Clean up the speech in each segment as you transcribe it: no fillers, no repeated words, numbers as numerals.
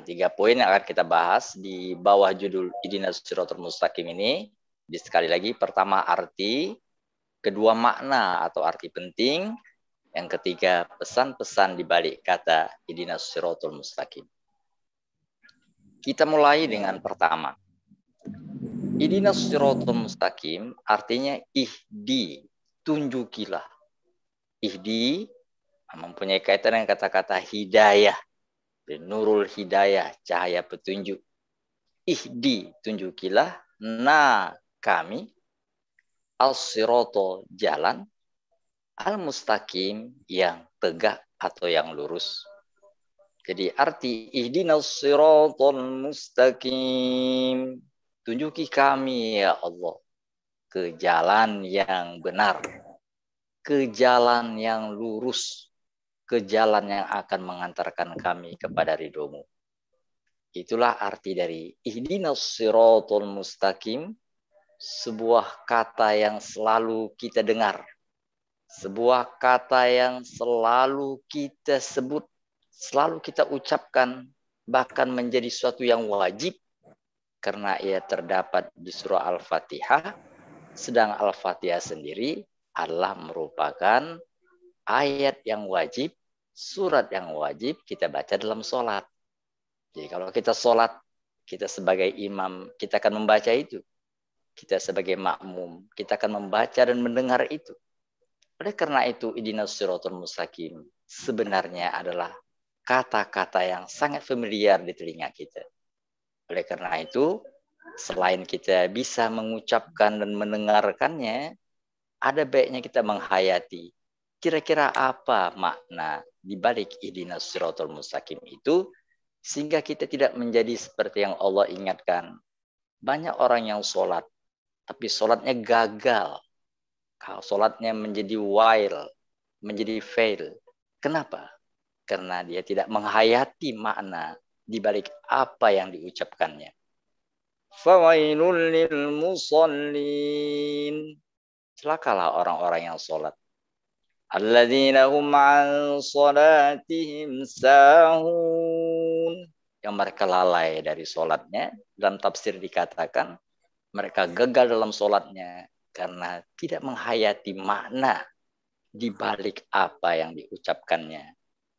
3 poin yang akan kita bahas di bawah judul Ihdinas Shiratal Mustaqim ini. Jadi sekali lagi, pertama arti, kedua makna atau arti penting, yang ketiga pesan-pesan di balik kata Ihdinas Shiratal Mustaqim. Kita mulai dengan pertama. Ihdinas Shiratal Mustaqim artinya ihdi, tunjukilah. Ihdi mempunyai kaitan dengan kata-kata hidayah. Nurul hidayah, cahaya petunjuk. Ihdi, tunjukilah. Kami. Al-sirata, jalan. Al-mustaqim, yang tegak atau yang lurus. Jadi arti ihdinas siratal mustaqim. Tunjuki kami ya Allah ke jalan yang benar. Ke jalan yang lurus. Ke jalan yang akan mengantarkan kami kepada ridhomu. Itulah arti dari ihdinas siratal mustaqim, sebuah kata yang selalu kita dengar, sebuah kata yang selalu kita sebut, selalu kita ucapkan, bahkan menjadi suatu yang wajib, karena ia terdapat di surah Al-Fatihah, sedang Al-Fatihah sendiri adalah merupakan ayat yang wajib, surat yang wajib kita baca dalam sholat. Jadi kalau kita sholat, kita sebagai imam, kita akan membaca itu. Kita sebagai makmum, kita akan membaca dan mendengar itu. Oleh karena itu, ihdinas siratal mustaqim sebenarnya adalah kata-kata yang sangat familiar di telinga kita. Oleh karena itu, selain kita bisa mengucapkan dan mendengarkannya, ada baiknya kita menghayati. Kira-kira apa makna di balik ihdinas siratal mustaqim itu, sehingga kita tidak menjadi seperti yang Allah ingatkan. Banyak orang yang sholat, tapi sholatnya gagal. Kalau sholatnya menjadi wail, menjadi fail. Kenapa? Karena dia tidak menghayati makna di balik apa yang diucapkannya. Fawailul lil musallin. Celakalah orang-orang yang sholat. Alladzina hum an sholatihim sahun. Yang mereka lalai dari sholatnya. Dalam tafsir dikatakan, mereka gagal dalam sholatnya karena tidak menghayati makna di balik apa yang diucapkannya.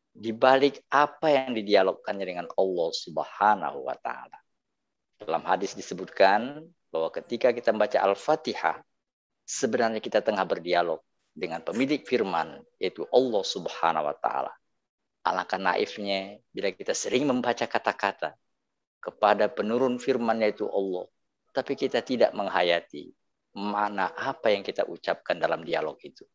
Di balik apa yang didialogkannya dengan Allah Subhanahu wa Ta'ala. Dalam hadis disebutkan bahwa ketika kita membaca Al-Fatihah, sebenarnya kita tengah berdialog dengan pemilik firman, yaitu Allah Subhanahu wa Ta'ala. Alangkah naifnya bila kita sering membaca kata-kata kepada penurun firman, yaitu Allah, tapi kita tidak menghayati mana apa yang kita ucapkan dalam dialog itu.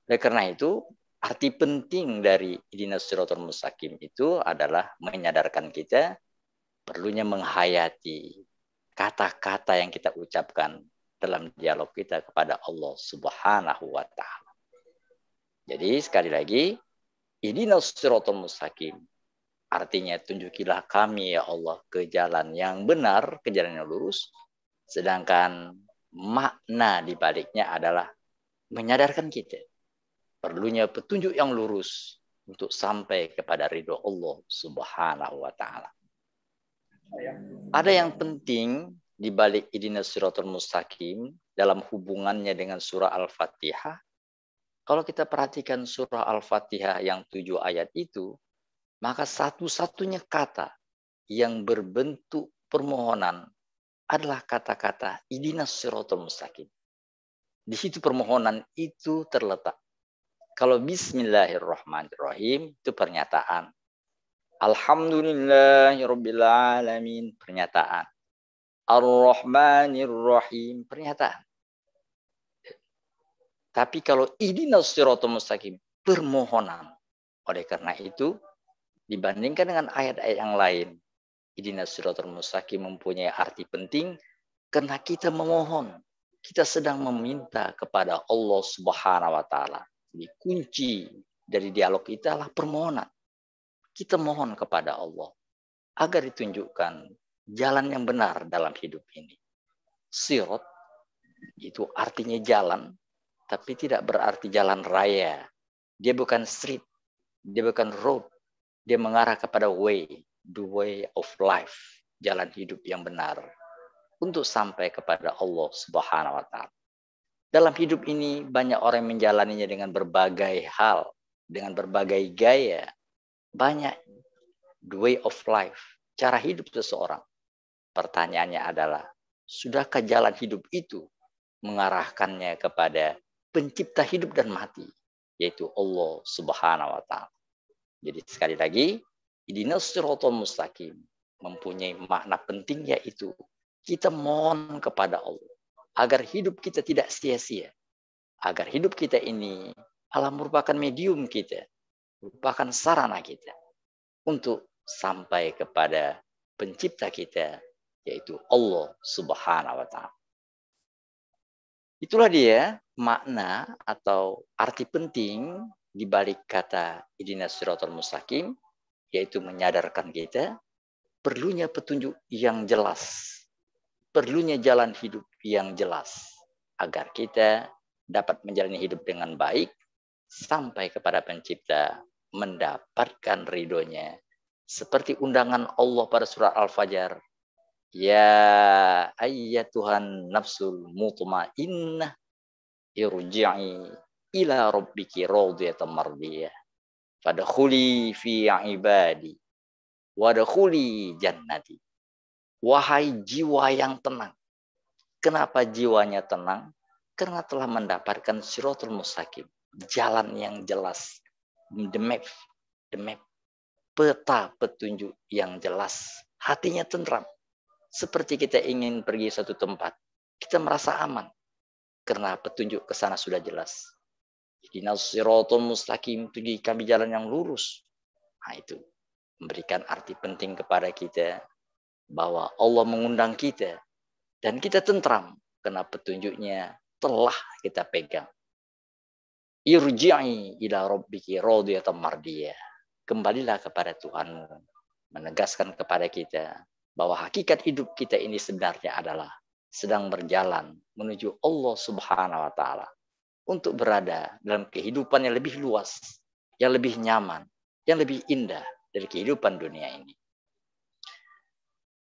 Oleh karena itu, arti penting dari ihdinas siratal mustaqim itu adalah menyadarkan kita perlunya menghayati kata-kata yang kita ucapkan dalam dialog kita kepada Allah Subhanahu wa Ta'ala. Jadi sekali lagi, ihdinas siratal mustaqim artinya tunjukilah kami ya Allah ke jalan yang benar, ke jalan yang lurus. Sedangkan makna di baliknya adalah menyadarkan kita perlunya petunjuk yang lurus untuk sampai kepada ridho Allah Subhanahu wa Ta'ala. Ada yang penting di balik ihdinas siratal mustaqim dalam hubungannya dengan surah Al-Fatihah. Kalau kita perhatikan surah Al-Fatihah yang 7 ayat itu, maka satu-satunya kata yang berbentuk permohonan adalah kata-kata ihdinas siratal mustaqim. Di situ permohonan itu terletak. Kalau bismillahirrahmanirrahim itu pernyataan. Alhamdulillahirabbil alamin, pernyataan. Ar-Rahmanir-Rahim, pernyataan. Tapi kalau ihdinas siratal mustaqim, permohonan. Oleh karena itu, dibandingkan dengan ayat-ayat yang lain, ihdinas siratal mustaqim mempunyai arti penting karena kita memohon. Kita sedang meminta kepada Allah Subhanahu wa Ta'ala. Jadi kunci dari dialog kita adalah permohonan. Kita mohon kepada Allah agar ditunjukkan jalan yang benar dalam hidup ini. Sirat itu artinya jalan, tapi tidak berarti jalan raya. Dia bukan street, dia bukan road, dia mengarah kepada way, the way of life, jalan hidup yang benar untuk sampai kepada Allah Subhanahu wa taala. Dalam hidup ini banyak orang yang menjalaninya dengan berbagai hal, dengan berbagai gaya. Banyak the way of life, cara hidup seseorang. Pertanyaannya adalah, sudahkah jalan hidup itu mengarahkannya kepada pencipta hidup dan mati, yaitu Allah Subhanahu wa taala. Jadi sekali lagi, ihdinas siratal mustaqim mempunyai makna penting, yaitu kita mohon kepada Allah agar hidup kita tidak sia-sia, agar hidup kita ini adalah merupakan medium kita, merupakan sarana kita untuk sampai kepada pencipta kita, yaitu Allah Subhanahu wa taala. Itulah dia makna atau arti penting di balik kata ihdinas siratal mustaqim, yaitu menyadarkan kita perlunya petunjuk yang jelas, perlunya jalan hidup yang jelas, agar kita dapat menjalani hidup dengan baik sampai kepada pencipta, mendapatkan ridhonya. Seperti undangan Allah pada surat Al-Fajr, ya ayyatuhan nafsul mutmainnah irji'i ila rabbiki radiyatan mardiyah fadkhuli fi ibadi wadkhuli jannati. Wahai jiwa yang tenang. Kenapa jiwanya tenang? Karena telah mendapatkan siratal mustaqim, jalan yang jelas, the map, peta petunjuk yang jelas. Hatinya tentram. Seperti kita ingin pergi satu tempat, kita merasa aman karena petunjuk ke sana sudah jelas. Ihdinas siratal mustaqim, tunjuki kami jalan yang lurus. Nah, itu memberikan arti penting kepada kita bahwa Allah mengundang kita dan kita tentram karena petunjuknya telah kita pegang. Irji'i ila rabbiki radiyatan mardiyah. Kembalilah kepada Tuhanmu, menegaskan kepada kita bahwa hakikat hidup kita ini sebenarnya adalah sedang berjalan menuju Allah Subhanahu wa taala untuk berada dalam kehidupan yang lebih luas, yang lebih nyaman, yang lebih indah dari kehidupan dunia ini.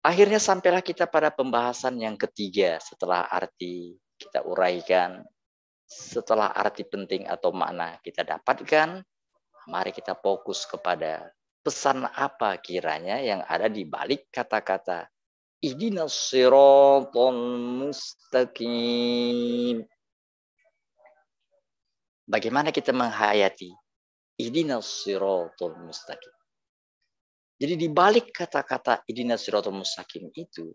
Akhirnya sampailah kita pada pembahasan yang ketiga setelah arti kita uraikan, setelah arti penting atau makna kita dapatkan, mari kita fokus kepada pesan apa kiranya yang ada di balik kata-kata ihdinas siratal mustaqim. Bagaimana kita menghayati ihdinas siratal mustaqim? Jadi di balik kata-kata ihdinas siratal mustaqim itu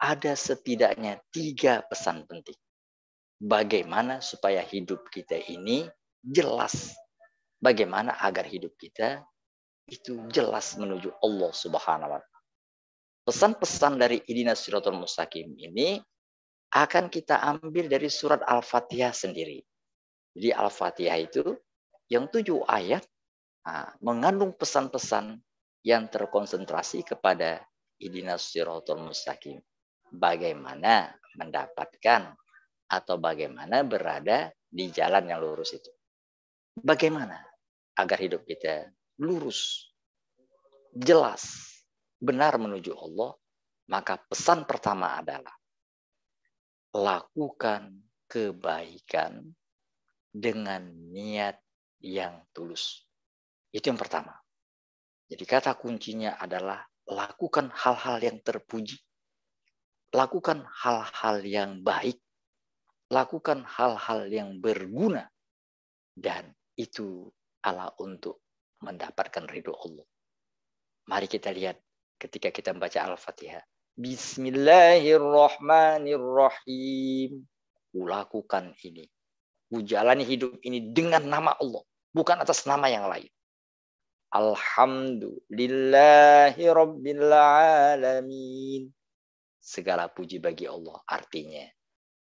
ada setidaknya 3 pesan penting. Bagaimana supaya hidup kita ini jelas? Bagaimana agar hidup kita itu jelas menuju Allah Subhanahu wa taala. Pesan-pesan dari ihdinas siratal mustaqim ini akan kita ambil dari surat Al-Fatihah sendiri. Jadi Al-Fatihah itu yang 7 ayat mengandung pesan-pesan yang terkonsentrasi kepada ihdinas siratal mustaqim. Bagaimana mendapatkan atau bagaimana berada di jalan yang lurus itu. Bagaimana agar hidup kita lurus, jelas, benar menuju Allah, maka pesan pertama adalah lakukan kebaikan dengan niat yang tulus. Itu yang pertama. Jadi kata kuncinya adalah lakukan hal-hal yang terpuji, lakukan hal-hal yang baik, lakukan hal-hal yang berguna, dan itu adalah untuk mendapatkan ridho Allah. Mari kita lihat ketika kita membaca Al-Fatihah. Bismillahirrahmanirrahim. Kulakukan ini. Kujalani hidup ini dengan nama Allah, bukan atas nama yang lain. Alhamdulillahi rabbil alamin. Segala puji bagi Allah. Artinya,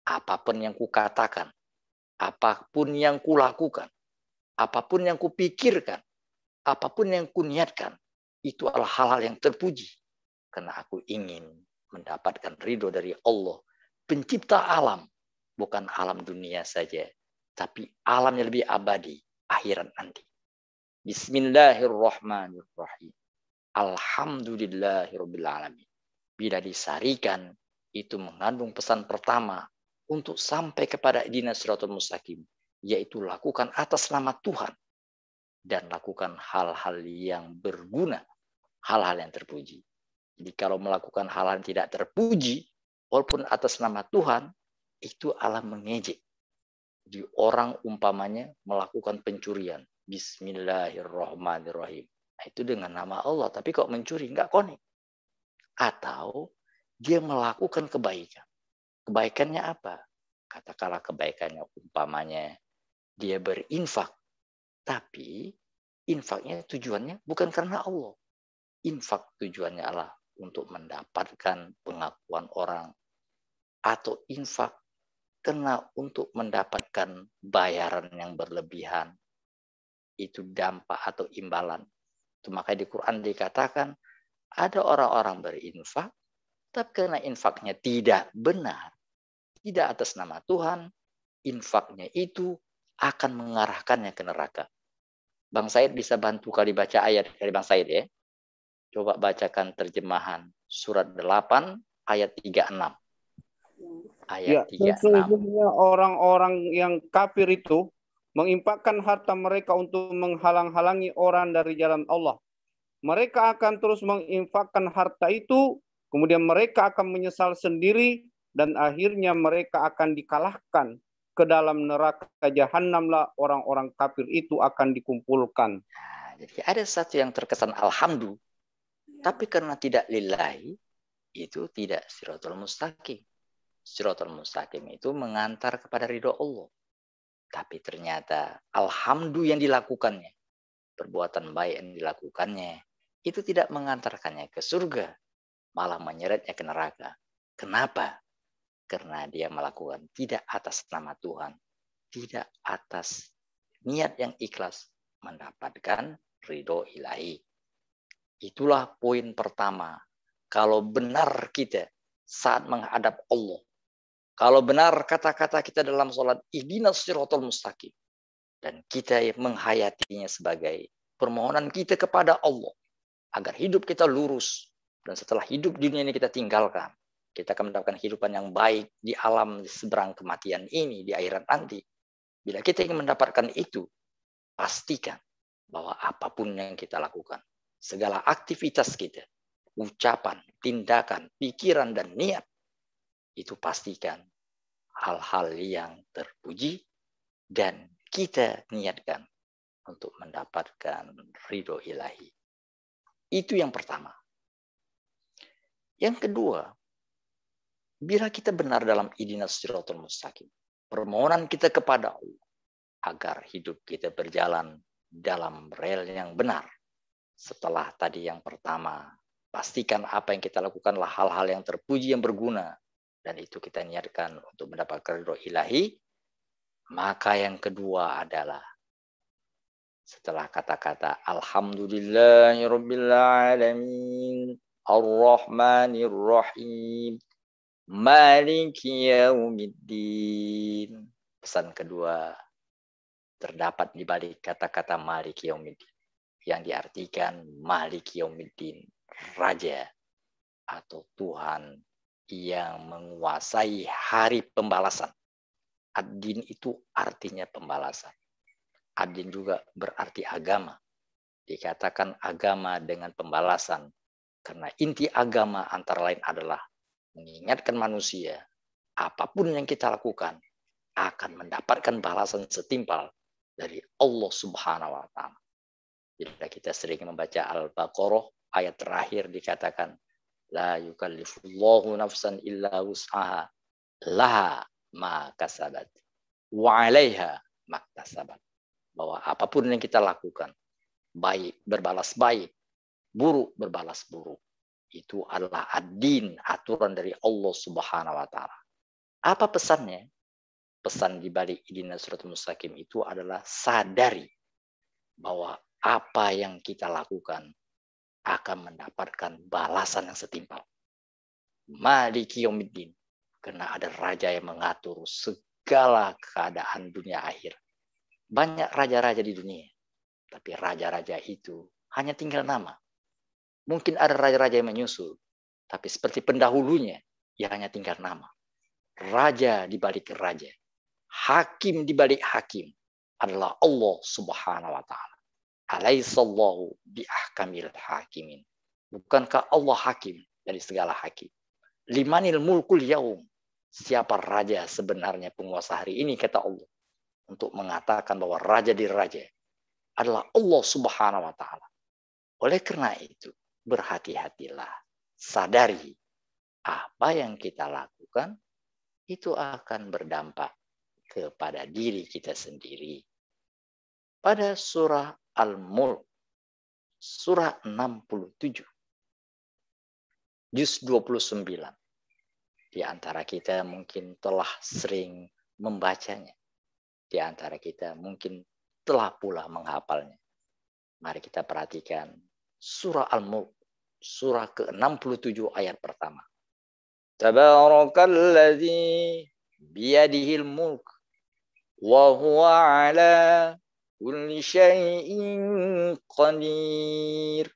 apapun yang kukatakan, apapun yang kulakukan, apapun yang kupikirkan, apapun yang kuniatkan, itu adalah hal-hal yang terpuji. Karena aku ingin mendapatkan ridho dari Allah, pencipta alam. Bukan alam dunia saja, tapi alam yang lebih abadi, akhirat nanti. Bismillahirrahmanirrahim. Alhamdulillahirabbil alamin. Bila disarikan, itu mengandung pesan pertama untuk sampai kepada ihdinas siratal mustaqim, yaitu lakukan atas nama Tuhan dan lakukan hal-hal yang berguna, hal-hal yang terpuji. Jadi kalau melakukan hal-hal yang tidak terpuji, walaupun atas nama Tuhan, itu adalah mengejek. Jadi orang umpamanya melakukan pencurian, Bismillahirrahmanirrahim. Nah, itu dengan nama Allah, tapi kok mencuri, nggak konek. Atau dia melakukan kebaikan. Kebaikannya apa? Katakanlah kebaikannya umpamanya dia berinfak, tapi infaknya tujuannya bukan karena Allah. Infak tujuannya adalah untuk mendapatkan pengakuan orang, atau infak karena untuk mendapatkan bayaran yang berlebihan. Itu dampak atau imbalan. Itu makanya di Quran dikatakan ada orang-orang berinfak, tapi karena infaknya tidak benar, tidak atas nama Tuhan, infaknya itu akan mengarahkannya ke neraka. Bang Said bisa bantu kali baca ayat dari Bang Said ya. Coba bacakan terjemahan surat 8 ayat 36. Ayat 36. Sesungguhnya orang-orang yang kafir itu menginfakkan harta mereka untuk menghalang-halangi orang dari jalan Allah. Mereka akan terus menginfakkan harta itu, kemudian mereka akan menyesal sendiri, dan akhirnya mereka akan dikalahkan ke dalam neraka jahanamlah orang-orang kafir itu akan dikumpulkan. Nah, jadi ada satu yang terkesan alhamdulillah, tapi karena tidak lillahi, itu tidak siratal mustaqim. Siratal mustaqim itu mengantar kepada ridho Allah. Tapi ternyata alhamdulillah yang dilakukannya, perbuatan baik yang dilakukannya, itu tidak mengantarkannya ke surga, malah menyeretnya ke neraka. Kenapa? Karena dia melakukan tidak atas nama Tuhan, tidak atas niat yang ikhlas mendapatkan ridho ilahi. Itulah poin pertama. Kalau benar kita saat menghadap Allah, kalau benar kata-kata kita dalam sholat, ihdinas siratal mustaqim, dan kita menghayatinya sebagai permohonan kita kepada Allah, agar hidup kita lurus, dan setelah hidup di dunia ini kita tinggalkan, kita akan mendapatkan kehidupan yang baik di alam seberang kematian ini, di akhirat nanti. Bila kita ingin mendapatkan itu, pastikan bahwa apapun yang kita lakukan, segala aktivitas kita, ucapan, tindakan, pikiran, dan niat, itu pastikan hal-hal yang terpuji dan kita niatkan untuk mendapatkan ridho ilahi. Itu yang pertama. Yang kedua, bila kita benar dalam ihdinas siratal mustaqim, permohonan kita kepada Allah agar hidup kita berjalan dalam rel yang benar. Setelah tadi yang pertama, pastikan apa yang kita lakukanlah hal-hal yang terpuji, yang berguna, dan itu kita niatkan untuk mendapatkan ridho ilahi. Maka yang kedua adalah setelah kata-kata Alhamdulillahirabbil alamin, Ar-Rahmanir-Rahim, Maliki Yaumiddin. Pesan kedua terdapat di balik kata-kata Maliki Yaumiddin, yang diartikan Maliki Yaumiddin, Raja atau Tuhan yang menguasai hari pembalasan. Ad-din itu artinya pembalasan. Ad-din juga berarti agama. Dikatakan agama dengan pembalasan, karena inti agama antara lain adalah mengingatkan manusia, apapun yang kita lakukan akan mendapatkan balasan setimpal dari Allah Subhanahu wa Ta'ala. Jika kita sering membaca Al-Baqarah, ayat terakhir dikatakan, la yukallifullahu nafsan illa wus'aha, laha ma kasabat wa 'alaiha maktasabat. Bahwa apapun yang kita lakukan, baik berbalas baik, buruk berbalas buruk, itu adalah ad-din, aturan dari Allah Subhanahu wa Ta'ala. Apa pesannya? Pesan di balik ihdinas siratal mustaqim itu adalah sadari bahwa apa yang kita lakukan akan mendapatkan balasan yang setimpal. Maliki Yaumiddin, karena ada raja yang mengatur segala keadaan dunia akhir. Banyak raja-raja di dunia, tapi raja-raja itu hanya tinggal nama. Mungkin ada raja-raja yang menyusul, tapi seperti pendahulunya, ia hanya tinggal nama. Raja di balik raja, hakim di balik hakim adalah Allah Subhanahu wa taala. Alaihissallahu biahkamil hakimin. Bukankah Allah hakim dari segala hakim? Limanil mulkul yaum. Siapa raja sebenarnya penguasa hari ini, kata Allah. Untuk mengatakan bahwa raja di raja adalah Allah Subhanahu wa taala. Oleh karena itu, berhati-hatilah. Sadari apa yang kita lakukan itu akan berdampak kepada diri kita sendiri. Pada surah Al-Mulk, surah 67, juz 29. Di antara kita mungkin telah sering membacanya. Di antara kita mungkin telah pula menghafalnya. Mari kita perhatikan surah Al-Mulk, surah ke-67 ayat pertama. Tabarakalladzi biyadihil mulk wa huwa ala kulli syai'in qadir.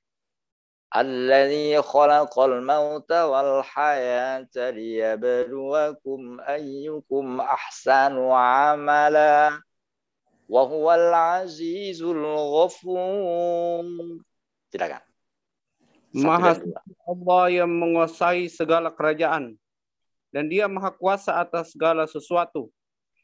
Alladzi khalaqal mauta wal hayata liyabluwakum ayyukum ahsanu amala wa huwal azizul ghafur. Silakan. Maha Allah yang menguasai segala kerajaan dan Dia maha kuasa atas segala sesuatu,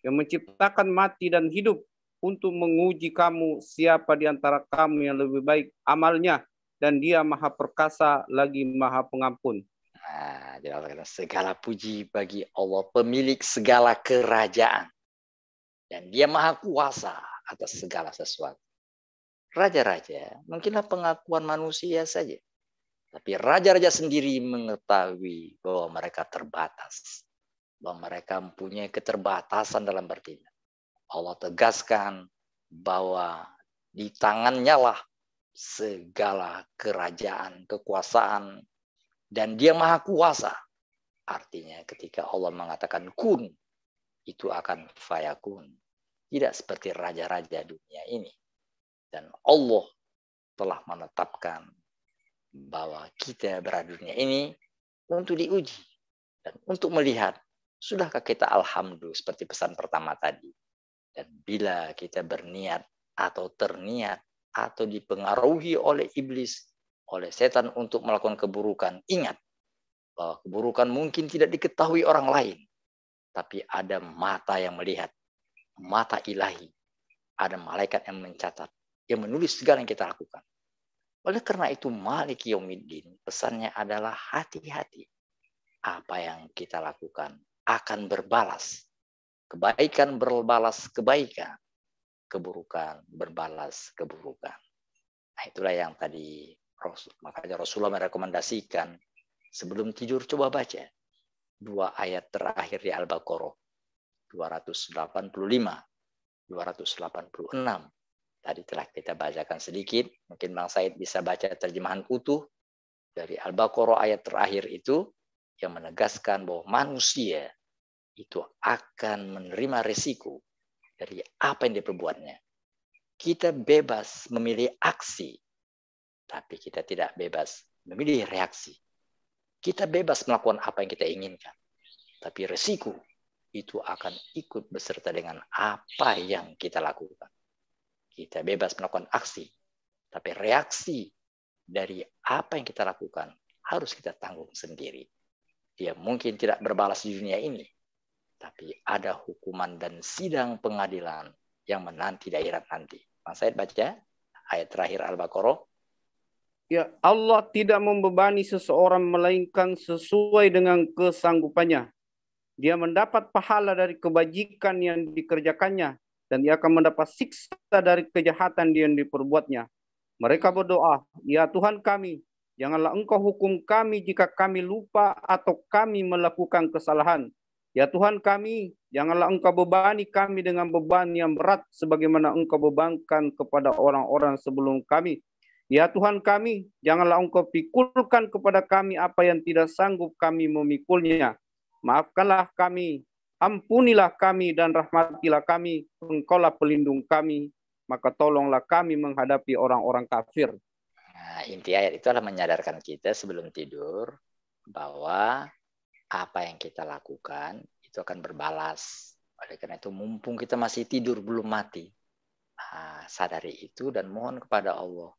yang menciptakan mati dan hidup untuk menguji kamu siapa di antara kamu yang lebih baik amalnya, dan Dia maha perkasa lagi maha pengampun. Nah, segala puji bagi Allah, pemilik segala kerajaan, dan Dia maha kuasa atas segala sesuatu. Raja-raja mungkinlah pengakuan manusia saja, tapi raja-raja sendiri mengetahui bahwa mereka terbatas, bahwa mereka mempunyai keterbatasan dalam bertindak. Allah tegaskan bahwa di tangannya lah segala kerajaan, kekuasaan, dan Dia maha kuasa. Artinya ketika Allah mengatakan kun, itu akan fayakun. Tidak seperti raja-raja dunia ini. Dan Allah telah menetapkan bahwa kita berada di dunia ini untuk diuji dan untuk melihat sudahkah kita alhamdulillah seperti pesan pertama tadi. Dan bila kita berniat atau terniat atau dipengaruhi oleh iblis, oleh setan untuk melakukan keburukan, ingat bahwa keburukan mungkin tidak diketahui orang lain, tapi ada mata yang melihat, mata ilahi, ada malaikat yang mencatat, yang menulis segala yang kita lakukan. Oleh karena itu, Maliki Yaumiddin, pesannya adalah hati-hati. Apa yang kita lakukan akan berbalas. Kebaikan berbalas kebaikan. Keburukan berbalas keburukan. Nah, itulah yang tadi makanya Rasulullah merekomendasikan sebelum tidur coba baca 2 ayat terakhir di Al-Baqarah 285, 286. Tadi telah kita bacakan sedikit. Mungkin Bang Said bisa baca terjemahan utuh dari Al-Baqarah ayat terakhir itu yang menegaskan bahwa manusia itu akan menerima risiko dari apa yang diperbuatnya. Kita bebas memilih aksi, tapi kita tidak bebas memilih reaksi. Kita bebas melakukan apa yang kita inginkan, tapi risiko itu akan ikut beserta dengan apa yang kita lakukan. Kita bebas melakukan aksi, tapi reaksi dari apa yang kita lakukan harus kita tanggung sendiri. Dia mungkin tidak berbalas di dunia ini, tapi ada hukuman dan sidang pengadilan yang menanti di akhirat nanti. Mas Said baca ayat terakhir Al-Baqarah. Ya, Allah tidak membebani seseorang melainkan sesuai dengan kesanggupannya. Dia mendapat pahala dari kebajikan yang dikerjakannya, dan Dia akan mendapat siksa dari kejahatan yang diperbuatnya. Mereka berdoa, ya Tuhan kami, janganlah Engkau hukum kami jika kami lupa atau kami melakukan kesalahan. Ya Tuhan kami, janganlah Engkau bebani kami dengan beban yang berat sebagaimana Engkau bebankan kepada orang-orang sebelum kami. Ya Tuhan kami, janganlah Engkau pikulkan kepada kami apa yang tidak sanggup kami memikulnya. Maafkanlah kami, ampunilah kami dan rahmatilah kami, Engkaulah pelindung kami, maka tolonglah kami menghadapi orang-orang kafir. Nah, inti ayat itu adalah menyadarkan kita sebelum tidur bahwa apa yang kita lakukan itu akan berbalas. Oleh karena itu mumpung kita masih tidur belum mati, sadari itu dan mohon kepada Allah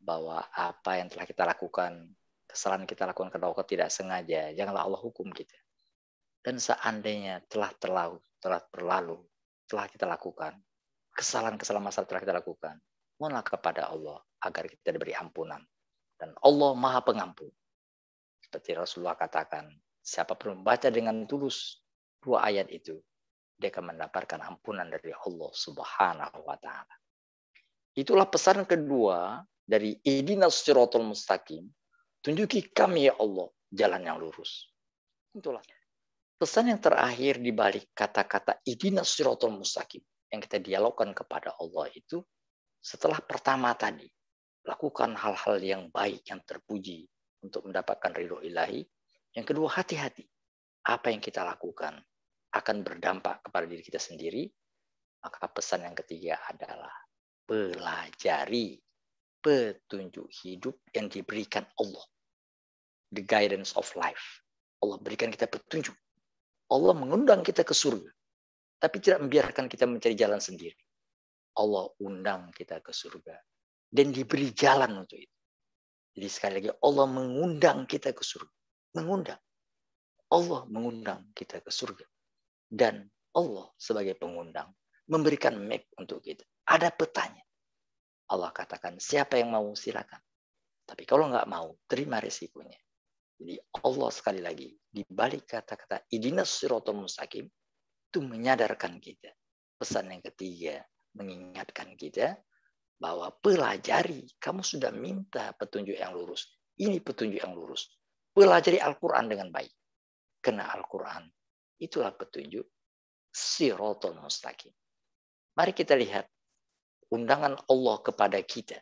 bahwa apa yang telah kita lakukan, kesalahan kita lakukan karena Allah tidak sengaja, janganlah Allah hukum kita. Dan seandainya telah berlalu, telah kita lakukan, kesalahan-kesalahan masa telah kita lakukan, mohonlah kepada Allah agar kita diberi ampunan. Dan Allah Maha Pengampun. Seperti Rasulullah katakan, siapapun membaca dengan tulus 2 ayat itu, dia akan mendapatkan ampunan dari Allah Subhanahu wa Ta'ala. Itulah pesan kedua dari Ihdinas Shiratal Mustaqim. Tunjuki kami ya Allah jalan yang lurus. Itulah pesan yang terakhir di balik kata-kata Ihdinas Shiratal Mustaqim yang kita dialogkan kepada Allah itu, setelah pertama tadi lakukan hal-hal yang baik, yang terpuji untuk mendapatkan ridho ilahi. Yang kedua, hati-hati. Apa yang kita lakukan akan berdampak kepada diri kita sendiri. Maka pesan yang ketiga adalah pelajari petunjuk hidup yang diberikan Allah. The guidance of life. Allah berikan kita petunjuk. Allah mengundang kita ke surga. Tapi tidak membiarkan kita mencari jalan sendiri. Allah undang kita ke surga. Dan diberi jalan untuk itu. Jadi sekali lagi Allah mengundang kita ke surga. Mengundang. Allah mengundang kita ke surga. Dan Allah sebagai pengundang memberikan map untuk kita. Ada petanya. Allah katakan siapa yang mau silakan. Tapi kalau nggak mau, terima resikonya. Jadi Allah sekali lagi di balik kata-kata Ihdinas Shiratal Mustaqim itu menyadarkan kita. Pesan yang ketiga mengingatkan kita bahwa pelajari, kamu sudah minta petunjuk yang lurus. Ini petunjuk yang lurus. Pelajari Al-Quran dengan baik. Karena Al-Quran itulah petunjuk Shiratal Mustaqim. Mari kita lihat undangan Allah kepada kita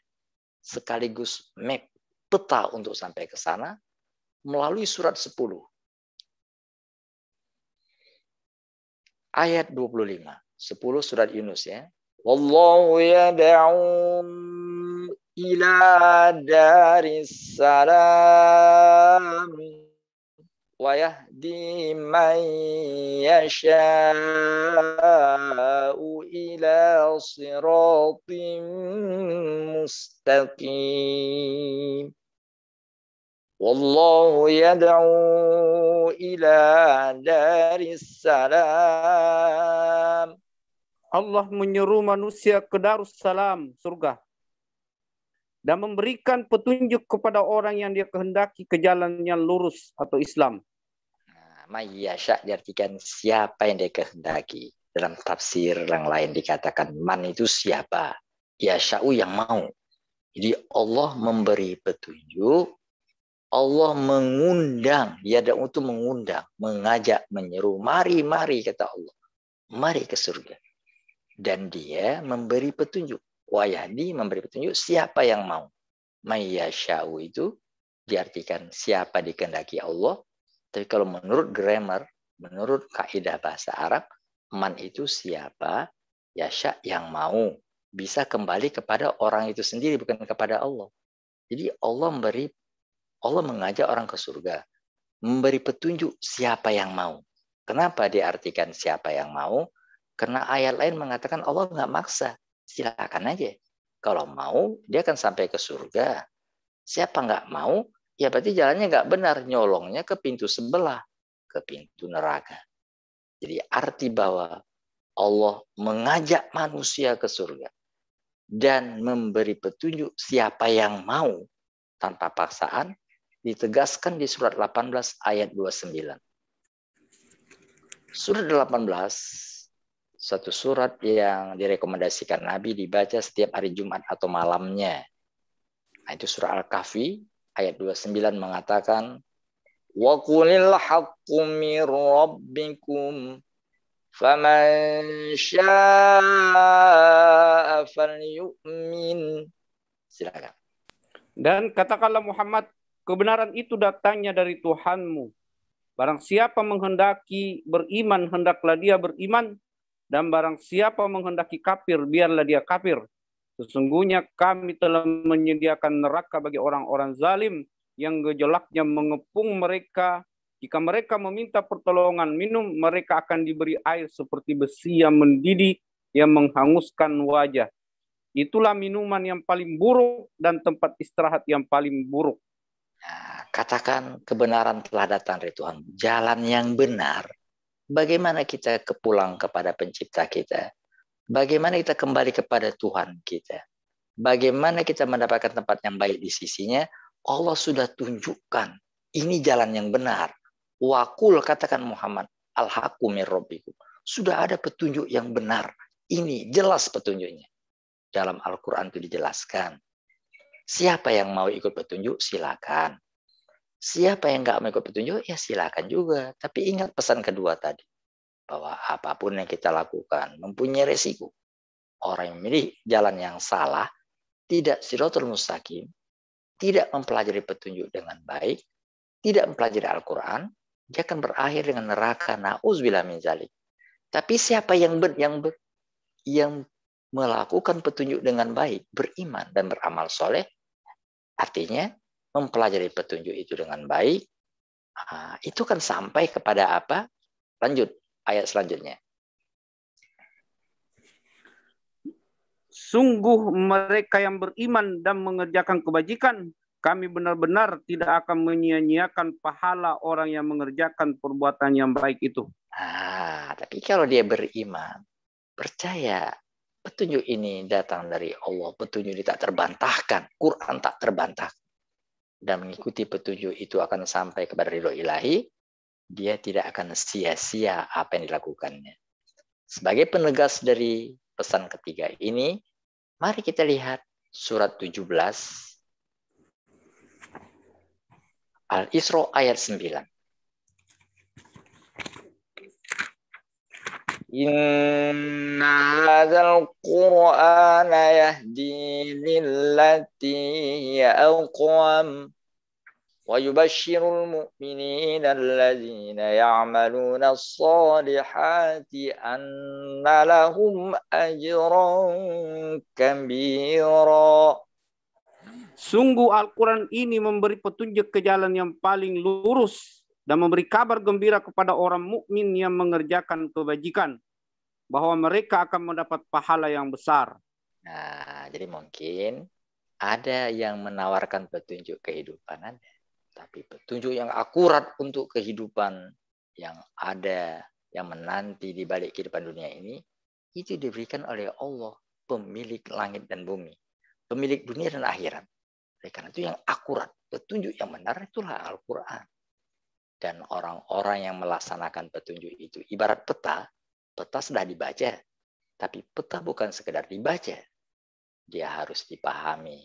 sekaligus map peta untuk sampai ke sana melalui surat 10 ayat 25. 10 surat Yunus ya. Wallahu yad'u ila daris salam wa yahdi man yasha'u ila siratim mustaqim. Wallahu yad'u ila daris salam. Allah menyeru manusia ke Darussalam, surga. Dan memberikan petunjuk kepada orang yang dia kehendaki ke jalan yang lurus atau Islam. Mayyasha diartikan siapa yang dia kehendaki. Dalam tafsir yang lain dikatakan man itu siapa. Yasha'u yang mau. Jadi Allah memberi petunjuk. Allah mengundang. Yada'u itu mengundang. Mengajak, menyeru. Mari, mari kata Allah. Mari ke surga. Dan dia memberi petunjuk. Wayahdi memberi petunjuk siapa yang mau. Mayyasha'u itu diartikan siapa dikehendaki Allah. Tapi kalau menurut grammar, menurut kaidah bahasa Arab, man itu siapa, yasha yang mau. Bisa kembali kepada orang itu sendiri, bukan kepada Allah. Jadi Allah mengajak orang ke surga. Memberi petunjuk siapa yang mau. Kenapa diartikan siapa yang mau? Karena ayat lain mengatakan Allah nggak maksa. Silakan aja. Kalau mau, dia akan sampai ke surga. Siapa nggak mau, ya berarti jalannya nggak benar. Nyolongnya ke pintu sebelah. Ke pintu neraka. Jadi arti bahwa Allah mengajak manusia ke surga. Dan memberi petunjuk siapa yang mau. Tanpa paksaan. Ditegaskan di surat 18 ayat 29. Surat 18. Satu surat yang direkomendasikan Nabi dibaca setiap hari Jumat atau malamnya. Nah, itu surah Al-Kahfi ayat 29 mengatakan wa qulil haqqu mir rabbikum faman syaa'a falyu'min. Silakan. Dan katakanlah Muhammad, kebenaran itu datangnya dari Tuhanmu. Barang siapa menghendaki beriman, hendaklah dia beriman. Dan barang siapa menghendaki kafir, biarlah dia kafir. Sesungguhnya kami telah menyediakan neraka bagi orang-orang zalim yang gejolaknya mengepung mereka. Jika mereka meminta pertolongan minum, mereka akan diberi air seperti besi yang mendidih yang menghanguskan wajah. Itulah minuman yang paling buruk dan tempat istirahat yang paling buruk. Nah, katakan kebenaran telah datang dari Tuhan. Jalan yang benar. Bagaimana kita kepulang kepada pencipta kita? Bagaimana kita kembali kepada Tuhan kita? Bagaimana kita mendapatkan tempat yang baik di sisinya? Allah sudah tunjukkan. Ini jalan yang benar. Wakul, katakan Muhammad, al-haqqu min rabbikum. Sudah ada petunjuk yang benar. Ini jelas petunjuknya. Dalam Al-Quran itu dijelaskan. Siapa yang mau ikut petunjuk, silakan. Siapa yang nggak mau ikut petunjuk, ya silakan juga. Tapi ingat pesan kedua tadi. Bahwa apapun yang kita lakukan mempunyai resiko. Orang yang memilih jalan yang salah, tidak siratul mustaqim, tidak mempelajari petunjuk dengan baik, tidak mempelajari Al-Quran, dia akan berakhir dengan neraka. Na'udzubillah min dzalik. Tapi siapa yang melakukan petunjuk dengan baik, beriman dan beramal soleh, artinya mempelajari petunjuk itu dengan baik, itu kan sampai kepada apa? Lanjut ayat selanjutnya. Sungguh mereka yang beriman dan mengerjakan kebajikan, kami benar-benar tidak akan menyia-nyiakan pahala orang yang mengerjakan perbuatan yang baik itu. Tapi kalau dia beriman, percaya petunjuk ini datang dari Allah, petunjuk ini tak terbantahkan, Quran tak terbantahkan, dan mengikuti petunjuk itu akan sampai kepada ridho ilahi, dia tidak akan sia-sia apa yang dilakukannya. Sebagai penegas dari pesan ketiga ini, mari kita lihat surat 17 Al-Isra ayat 9. Inna hadzal Qur'ana yahdi lillati hiya aqwam wa yubashshirul mu'minina alladzina ya'maluna as-salihati anna lahum ajran kabira. Sungguh Al-Quran ini memberi petunjuk ke jalan yang paling lurus dan memberi kabar gembira kepada orang mukmin yang mengerjakan kebajikan bahwa mereka akan mendapat pahala yang besar. Nah, jadi mungkin ada yang menawarkan petunjuk kehidupan Anda, tapi petunjuk yang akurat untuk kehidupan yang ada, yang menanti di balik kehidupan dunia ini, itu diberikan oleh Allah, pemilik langit dan bumi, pemilik dunia dan akhirat. Oleh karena itu yang akurat, petunjuk yang benar itulah Al-Quran. Dan orang-orang yang melaksanakan petunjuk itu ibarat peta, peta sudah dibaca, tapi peta bukan sekedar dibaca, dia harus dipahami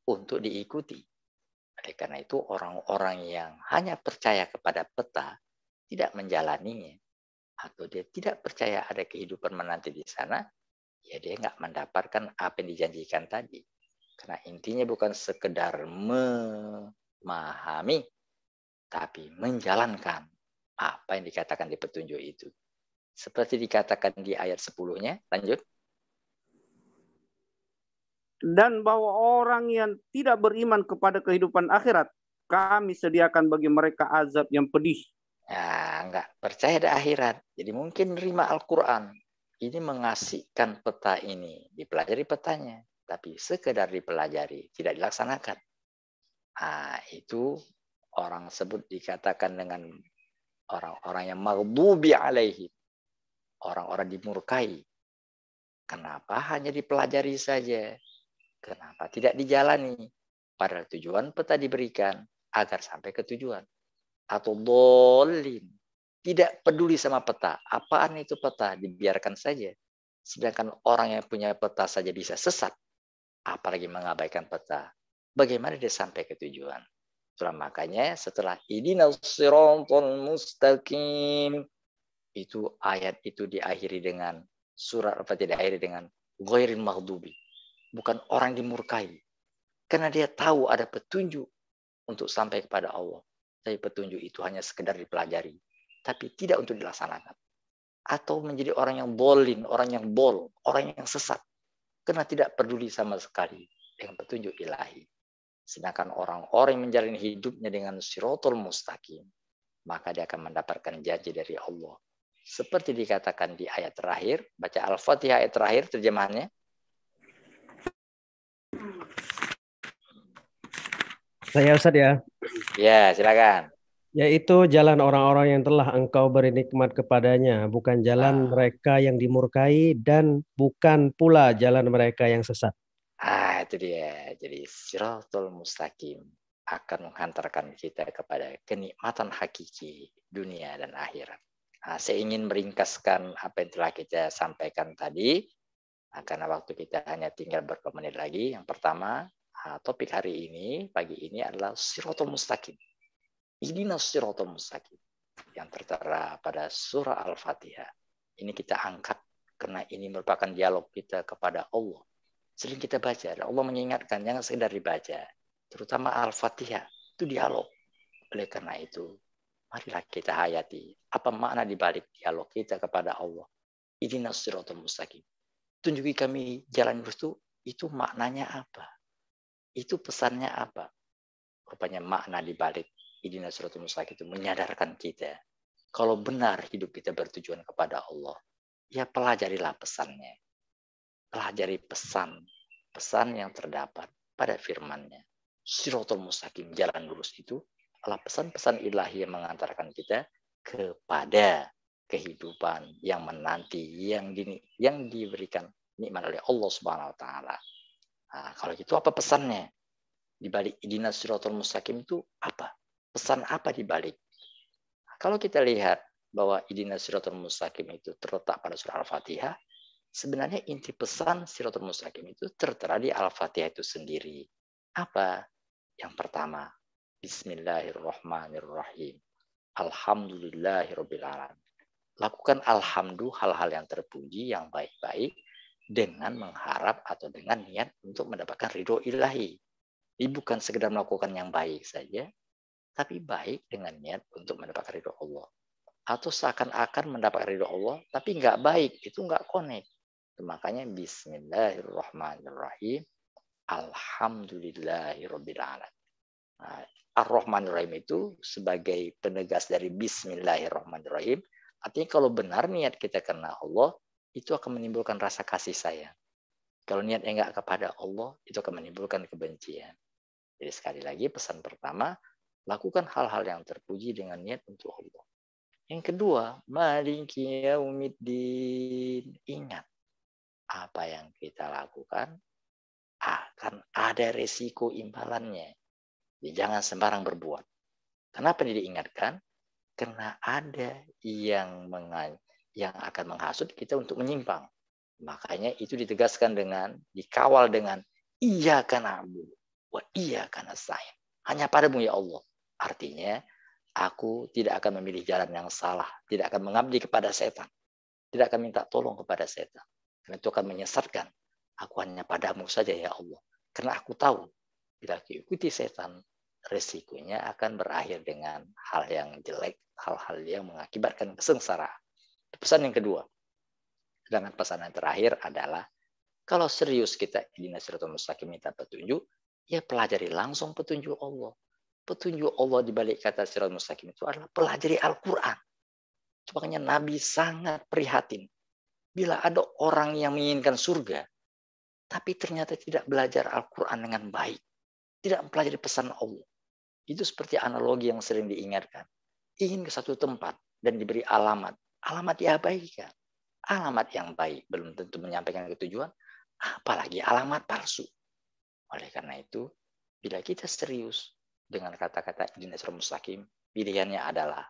untuk diikuti. Oleh karena itu orang-orang yang hanya percaya kepada peta, tidak menjalaninya, atau dia tidak percaya ada kehidupan menanti di sana, ya dia nggak mendapatkan apa yang dijanjikan tadi. Karena intinya bukan sekedar memahami, tapi menjalankan apa yang dikatakan di petunjuk itu. Seperti dikatakan di ayat 10-nya, lanjut. Dan bahwa orang yang tidak beriman kepada kehidupan akhirat, kami sediakan bagi mereka azab yang pedih. Ya, nggak percaya ada akhirat. Jadi mungkin nerima Al-Quran. Ini mengasihkan peta ini. Dipelajari petanya. Tapi sekedar dipelajari, tidak dilaksanakan. Itu orang sebut dikatakan dengan orang-orang yang maghdubi alaihim. Orang-orang dimurkai. Kenapa hanya dipelajari saja? Kenapa tidak dijalani? Padahal tujuan peta diberikan agar sampai ke tujuan. Atau dolin. Tidak peduli sama peta. Apaan itu peta? Dibiarkan saja. Sedangkan orang yang punya peta saja bisa sesat. Apalagi mengabaikan peta. Bagaimana dia sampai ke tujuan? Itulah makanya setelah ihdinas siratal mustaqim, itu ayat itu diakhiri dengan surat apa tidak diakhiri dengan ghairil maghdubi. Bukan orang dimurkai. Karena dia tahu ada petunjuk untuk sampai kepada Allah. Tapi petunjuk itu hanya sekedar dipelajari. Tapi tidak untuk dilaksanakan. Atau menjadi orang yang bolin, orang yang bol, orang yang sesat. karena tidak peduli sama sekali dengan petunjuk ilahi. Sedangkan orang-orang yang menjalani hidupnya dengan siratal mustaqim, maka dia akan mendapatkan janji dari Allah. Seperti dikatakan di ayat terakhir, baca Al-Fatihah ayat terakhir terjemahannya. Saya Ustaz ya. Ya, silakan. Yaitu jalan orang-orang yang telah engkau beri nikmat kepadanya, bukan jalan mereka yang dimurkai dan bukan pula jalan mereka yang sesat. Itu dia. Jadi siratal mustaqim akan menghantarkan kita kepada kenikmatan hakiki dunia dan akhirat. Saya ingin meringkaskan apa yang telah kita sampaikan tadi, karena waktu kita hanya tinggal beberapa menit lagi. Yang pertama, topik hari ini, pagi ini adalah siratal mustaqim. Ihdinas siratal mustaqim yang tertera pada surah Al-Fatihah. Ini kita angkat karena ini merupakan dialog kita kepada Allah. Sering kita baca, Allah mengingatkan jangan sekedar dibaca, terutama Al-Fatihah itu dialog. Oleh karena itu, marilah kita hayati apa makna dibalik dialog kita kepada Allah. Ihdinas siratal mustaqim. Tunjuki kami jalan lurus itu maknanya apa? Itu pesannya apa? Rupanya makna dibalik Ihdinas siratal mustaqim itu menyadarkan kita kalau benar hidup kita bertujuan kepada Allah, ya pelajarilah pesannya. Pelajari pesan yang terdapat pada firman-Nya. Siratal mustaqim, jalan lurus itu adalah pesan-pesan ilahi yang mengantarkan kita kepada kehidupan yang menanti, yang diberikan nikmat oleh Allah Subhanahu wa taala. Kalau gitu apa pesannya? Di balik ihdinas siratal mustaqim itu apa? Pesan apa di balik? Kalau kita lihat bahwa ihdinas siratal mustaqim itu terletak pada surah Al-Fatihah, sebenarnya inti pesan siratal mustaqim itu tertera di Al-Fatihah itu sendiri. Apa? Yang pertama, Bismillahirrahmanirrahim. Alhamdulillahirabbil alamin. Lakukan hal-hal yang terpuji, yang baik-baik dengan mengharap atau dengan niat untuk mendapatkan ridho ilahi. Ini bukan sekedar melakukan yang baik saja, tapi baik dengan niat untuk mendapatkan ridho Allah. Atau seakan-akan mendapatkan ridho Allah, tapi nggak baik, itu nggak connect. Makanya Bismillahirrahmanirrahim. Alhamdulillahirabbil alamin. Ar-Rahmanir-Rahim itu sebagai penegas dari Bismillahirrahmanirrahim. Artinya kalau benar niat kita karena Allah, itu akan menimbulkan rasa kasih sayang. Kalau niatnya nggak kepada Allah, itu akan menimbulkan kebencian. Jadi sekali lagi pesan pertama, lakukan hal-hal yang terpuji dengan niat untuk Allah. Yang kedua, Maliki Yaumiddin. Ingat, apa yang kita lakukan akan ada resiko imbalannya. Jadi jangan sembarang berbuat. Kenapa diingatkan? Karena ada yang akan menghasut kita untuk menyimpang. Makanya itu ditegaskan dikawal dengan Iyyaka na'budu wa iyyaka nasta'in. Hanya padamu ya Allah. Artinya, aku tidak akan memilih jalan yang salah. Tidak akan mengabdi kepada setan. Tidak akan minta tolong kepada setan. Karena itu akan menyesatkan. Aku hanya padamu saja ya Allah. Karena aku tahu, bila diikuti setan, resikonya akan berakhir dengan hal yang jelek, hal-hal yang mengakibatkan kesengsaraan. Pesan yang kedua. Sedangkan pesan yang terakhir adalah, kalau serius kita ihdinas siratal mustaqim minta petunjuk, ya pelajari langsung petunjuk Allah. Petunjuk Allah di balik kata siratal mustaqim itu adalah pelajari Al-Quran. Makanya Nabi sangat prihatin. Bila ada orang yang menginginkan surga, tapi ternyata tidak belajar Al-Quran dengan baik. Tidak mempelajari pesan Allah. Itu seperti analogi yang sering diingatkan. Ingin ke satu tempat dan diberi alamat. Alamat diabaikan. Alamat yang baik belum tentu menyampaikan ketujuan. Apalagi alamat palsu. Oleh karena itu, bila kita serius dengan kata-kata ihdinas siratal mustaqim, pilihannya adalah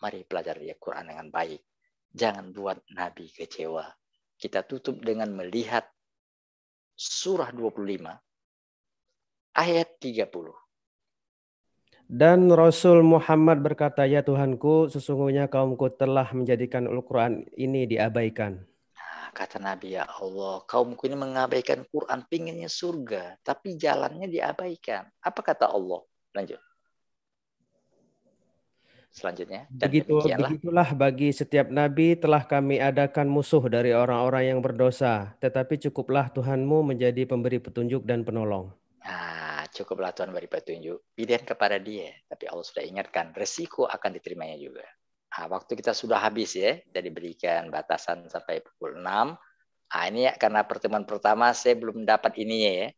mari pelajari Al-Quran dengan baik. Jangan buat Nabi kecewa. Kita tutup dengan melihat surah 25 ayat 30. Dan Rasul Muhammad berkata, ya Tuhanku, sesungguhnya kaumku telah menjadikan Al-Quran ini diabaikan. Kata Nabi, ya Allah, kaumku ini mengabaikan Quran, pinginnya surga, tapi jalannya diabaikan. Apa kata Allah? Lanjut. selanjutnya. Dan demikianlah. Begitulah bagi setiap nabi telah kami adakan musuh dari orang-orang yang berdosa, tetapi cukuplah Tuhanmu menjadi pemberi petunjuk dan penolong. Nah, cukuplah Tuhan beri petunjuk, pilihan kepada dia. Tapi Allah sudah ingatkan, resiko akan diterimanya juga. Nah, waktu kita sudah habis ya, kita diberikan batasan sampai pukul 6. Nah, ini ya, karena pertemuan pertama saya belum dapat ininya ya.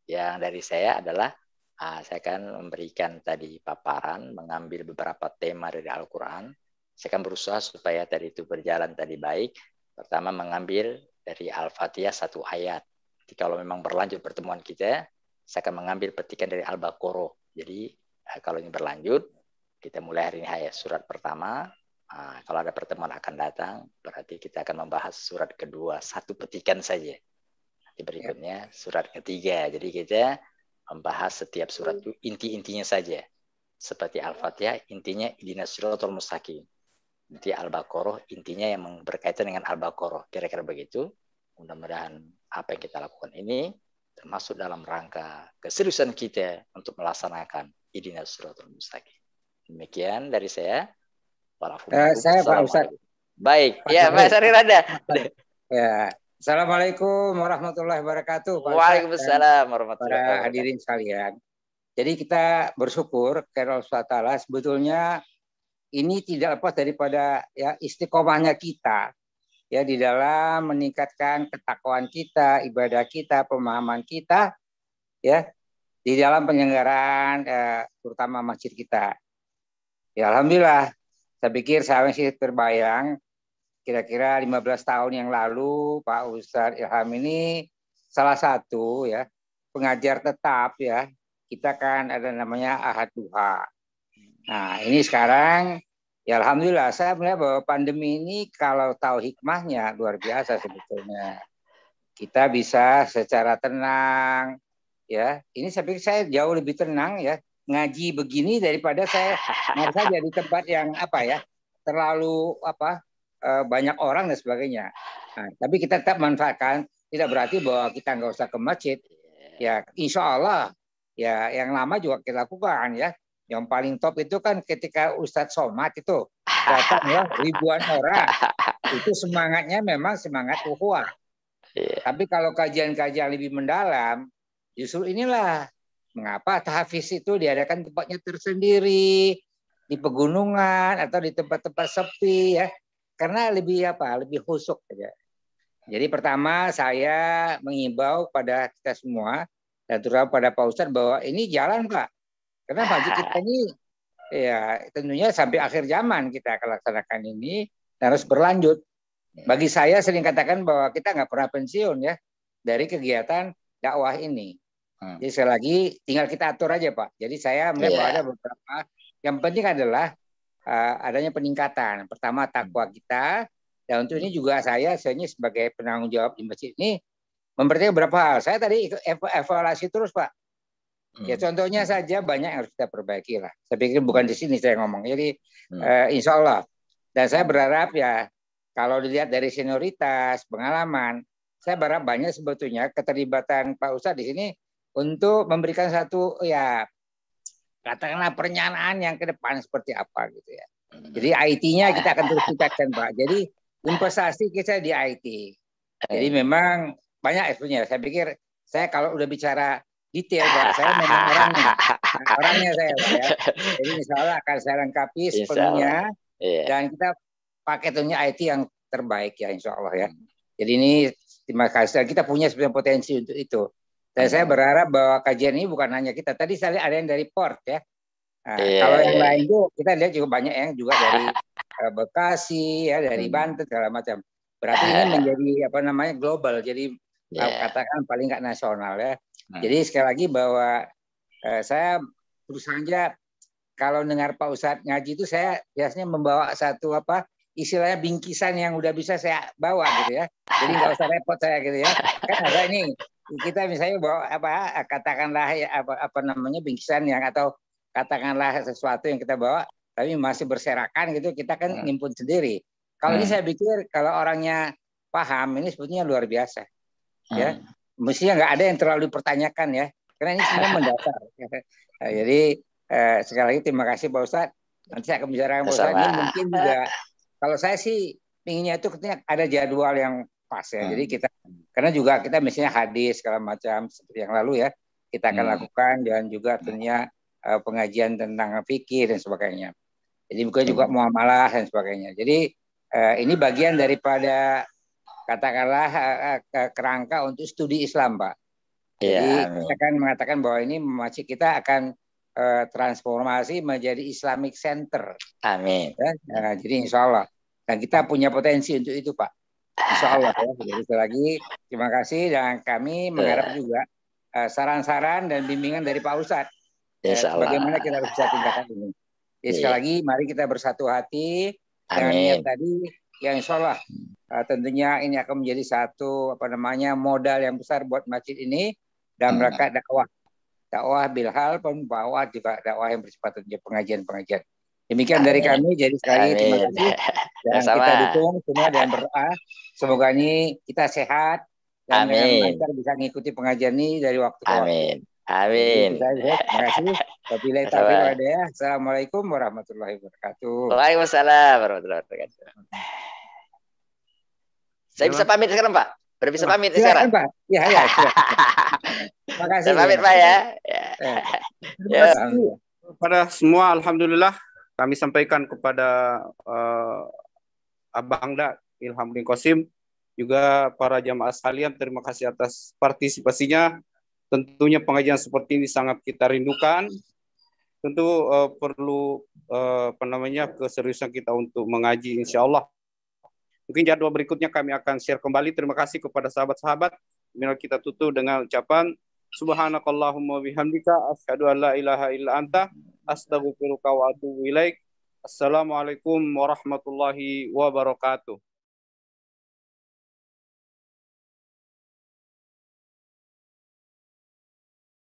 Yang dari saya adalah, saya akan memberikan tadi paparan, mengambil beberapa tema dari Al-Quran. Saya akan berusaha supaya tadi itu berjalan tadi baik. Pertama mengambil dari Al-Fatihah 1 ayat. Jadi kalau memang berlanjut pertemuan kita, saya akan mengambil petikan dari Al-Baqarah. Jadi kalau ini berlanjut, kita mulai hari ini ayat surat pertama. Kalau ada pertemuan akan datang, berarti kita akan membahas surat kedua, 1 petikan saja. Nanti berikutnya surat ketiga. Jadi kita membahas setiap surat itu inti-intinya saja. Seperti Al-Fatihah, intinya ihdinas siratal mustaqim. Nanti Al-Baqarah, intinya yang berkaitan dengan Al-Baqarah. Kira-kira begitu. Mudah-mudahan apa yang kita lakukan ini termasuk dalam rangka keseriusan kita untuk melaksanakan ihdinas siratal mustaqim. Demikian dari saya. Saya Pak Ustadz. Baik, ya Pak Sarirada. Ya, Assalamualaikum warahmatullahi wabarakatuh. Waalaikumsalam warahmatullahi wabarakatuh. Para hadirin sekalian. Jadi kita bersyukur kepada Allah SWT, sebetulnya ini tidak lepas daripada ya istiqomahnya kita ya di dalam meningkatkan ketakwaan kita, ibadah kita, pemahaman kita ya di dalam penyelenggaraan terutama masjid kita. Ya alhamdulillah. Saya pikir saya masih terbayang kira-kira 15 tahun yang lalu Pak Ustadz Ilham ini salah satu ya pengajar tetap ya. Kita kan ada namanya Ahad Duha. Nah, ini sekarang ya alhamdulillah saya melihat bahwa pandemi ini kalau tahu hikmahnya luar biasa sebetulnya. Kita bisa secara tenang ya. Ini saya pikir saya jauh lebih tenang ya. Ngaji begini daripada saya saja di tempat yang terlalu banyak orang dan sebagainya. Nah, tapi kita tetap manfaatkan, tidak berarti bahwa kita nggak usah ke masjid. Ya, insya Allah ya yang lama juga kita lakukan ya. Yang paling top itu kan ketika Ustadz Somad itu datang ya ribuan orang. Itu semangatnya memang semangat ukhuwah. Tapi kalau kajian-kajian lebih mendalam, justru inilah mengapa tahfiz itu diadakan tempatnya tersendiri di pegunungan atau di tempat-tempat sepi ya, karena lebih khusyuk saja. Jadi pertama saya mengimbau pada kita semua dan terutama pada Pak Ustadz bahwa ini jalan Pak, karena masjid kita ini ya tentunya sampai akhir zaman kita akan laksanakan ini dan harus berlanjut. Bagi saya sering katakan bahwa kita nggak pernah pensiun ya dari kegiatan dakwah ini. Jadi sekali lagi tinggal kita atur aja Pak. Jadi saya melihat bahwa ada beberapa yang penting adalah adanya peningkatan. Pertama takwa kita. Dan untuk ini juga saya sebagai penanggung jawab di masjid ini memperhatikan beberapa hal. Saya tadi evaluasi terus Pak. Ya contohnya saja banyak yang harus kita perbaiki lah. Saya pikir bukan di sini saya ngomong. Jadi insya Allah. Dan saya berharap ya kalau dilihat dari senioritas, pengalaman, saya berharap banyak sebetulnya keterlibatan Pak Ustadz di sini untuk memberikan satu ya katakanlah perencanaan yang ke depan seperti apa gitu ya. Jadi IT-nya kita akan terus tingkatkan Pak. Jadi investasi kita di IT. Jadi memang banyak sebenarnya. Saya pikir saya kalau udah bicara detail Pak, saya memang orangnya saya Pak ya. Jadi insya Allah akan saya lengkapi sepenuhnya dan kita pakai tentunya IT yang terbaik ya insya Allah ya. Jadi ini terima kasih. Kita punya sebenarnya potensi untuk itu. Dan saya berharap bahwa kajian ini bukan hanya kita. Tadi saya lihat ada yang dari Port ya. Nah, kalau yang lain itu kita lihat juga banyak yang juga dari Bekasi ya, dari Banten segala macam. Berarti ini menjadi global. Jadi katakan paling nggak nasional ya. Jadi sekali lagi bahwa saya terus saja kalau dengar Pak Ustadz ngaji itu saya biasanya membawa satu istilahnya bingkisan yang udah bisa saya bawa gitu ya. Jadi nggak usah repot saya gitu ya. Kan ada ini kita misalnya bawa katakanlah bingkisan yang atau katakanlah sesuatu yang kita bawa tapi masih berserakan gitu, kita kan nyimpen sendiri. Kalau ini saya pikir kalau orangnya paham ini sebetulnya luar biasa ya. Mestinya nggak ada yang terlalu dipertanyakan ya, karena ini semua mendasar. Jadi sekali lagi terima kasih Pak Ustadz. Nanti saya akan bicarakan Pak Ustadz. Ini mungkin juga kalau saya sih inginnya itu ada jadwal yang pas ya. Jadi kita karena juga kita misalnya hadis segala macam seperti yang lalu ya kita akan lakukan, dan juga tentunya pengajian tentang fikih dan sebagainya. Jadi bukan juga muamalah dan sebagainya. Jadi ini bagian daripada katakanlah kerangka untuk studi Islam, Pak. Jadi kita kan mengatakan bahwa ini masjid kita akan transformasi menjadi Islamic Center. Amin. Ya, jadi insya Allah. Dan kita punya potensi untuk itu, Pak. Insya Allah. Ya. Jadi sekali lagi terima kasih, dan kami mengharap juga saran-saran dan bimbingan dari Pak Ustadz. Bagaimana kita harus bisa tingkatkan ini. Jadi sekali lagi mari kita bersatu hati dengan niat tadi. Ya insya Allah tentunya ini akan menjadi satu modal yang besar buat masjid ini dan mereka dakwah bilhal pembawa juga dakwah yang bersifat pengajian-pengajian. Demikian dari kami. Jadi sekali lagi terima kasih dan kita dukung semua dan berdoa semoga ini kita sehat dan dengan lancar bisa mengikuti pengajian ini dari waktu ke waktu. Amin. Terima kasih. Wabillahi taufiq wal hidayah. Assalamualaikum warahmatullahi wabarakatuh. Waalaikumsalam warahmatullahi wabarakatuh. Saya bisa pamit sekarang, Pak? Udah bisa pamit sekarang? Pak. Ya. Terima kasih. Saya pamit, Pak ya. Terima kasih kepada semua. Alhamdulillah kami sampaikan kepada Abang Da Ilham bin Qasim, juga para jamaah sekalian, terima kasih atas partisipasinya. Tentunya pengajian seperti ini sangat kita rindukan. Tentu perlu keseriusan kita untuk mengaji insya Allah. Mungkin jadwal berikutnya kami akan share kembali. Terima kasih kepada sahabat-sahabat. Kita tutup dengan ucapan Subhanakallahumma bihamdika asyhadu an la ilaha illa anta astaghfiruka wa atubu ilaik. Assalamualaikum warahmatullahi wabarakatuh.